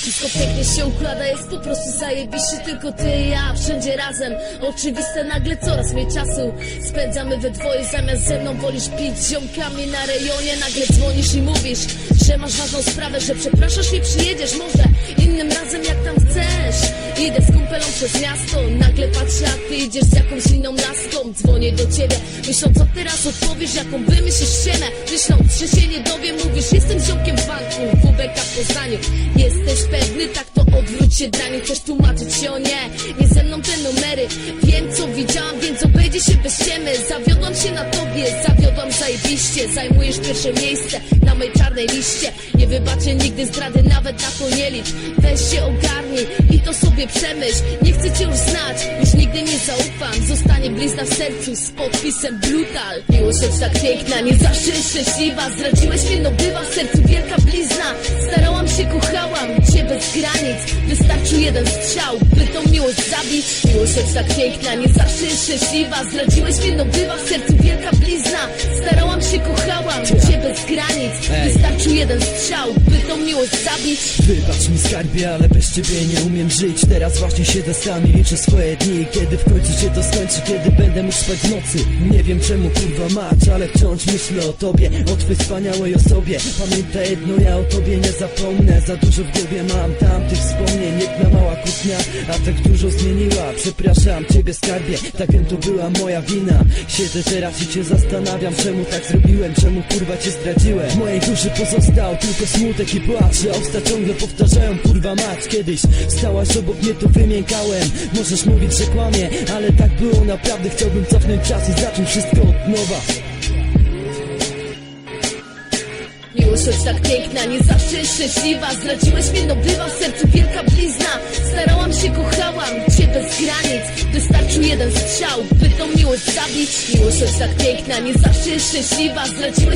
Wszystko pięknie się układa, jest po prostu zajebiście. Tylko ty i ja, wszędzie razem. Oczywiste, nagle coraz mniej czasu spędzamy we dwoje, zamiast ze mną wolisz pić z ziomkami na rejonie. Nagle dzwonisz i mówisz, że masz ważną sprawę, że przepraszasz i przyjedziesz może innym razem jak tam chcesz. Idę z kumpelą przez miasto, nagle patrzę, a ty idziesz z jakąś inną laską. Dzwonię do ciebie, myślą co teraz odpowiesz, jaką wymyślisz ściemę. Myślą, że się nie dowiem, mówisz, jestem ziomkiem w banku, WBK w Poznaniu. Jesteś pewny, tak to odwróć się dla nich. Chcesz tłumaczyć się, o nie ze mną te numery. Wiem co widziałam, więc obejdzie się bez ściemy. Zawiodłam się na tobie, zawiodłam zajebiście. Zajmujesz pierwsze miejsce na mojej czarnej liście. Nie wybaczę nigdy zdrady, nawet na to nie licz. Weź się ogarnij i to sobie przemyśl. Nie chcę cię już znać, już nigdy nie zaufam. Zostanie blizna w sercu z podpisem brutal. Miłość choć tak piękna, nie zawsze szczęśliwa. Zdradziłeś mnie, no bywa w sercu wielka blizna. Starałam się, kochałam cię bez granic. Wystarczył jeden strzał, by tą miłość zabić. Miłość choć tak piękna, nie zawsze szczęśliwa. Zdradziłeś mnie, no bywa w sercu wielka blizna. Starałam się, kochałam cię bez granic. Wystarczył jeden strzał, by tą miłość zabić. Wybacz mi skarbie, ale bez ciebie nie umiem żyć. Teraz właśnie siedzę sami, liczę swoje dni. Kiedy w końcu się to skończy, kiedy będę mógł spać w nocy. Nie wiem czemu kurwa mać, ale wciąż myślę o tobie, o twojej wspaniałej osobie. Pamiętaj jedno, ja o tobie nie zapomnę. Za dużo w głowie mam tamtych wspomnień. Jedna mała kłótnia, a tak dużo zmieniła. Przepraszam ciebie skarbie, tak wiem to była moja wina. Siedzę teraz i cię zastanawiam, czemu tak zrobiłem, czemu kurwa cię zdradziłem. W mojej duszy pozostał tylko smutek i płacz, a usta ciągle powtarzają kurwa mać. Kiedyś stałaś obok mnie, to wymiękałem. Możesz mówić, że kłamie, ale tak było naprawdę. Chciałbym cofnąć czas i zacząć wszystko od nowa. Miłość choć tak piękna, nie zawsze szczęśliwa. Zdradziłeś mnie, no bywa w sercu wielka blizna. Starałam się, kochałam cię bez granic. Wystarczył jeden strzał, by tą miłość zabić. Miłość choć tak piękna, nie zawsze szczęśliwa. Zdradziłeś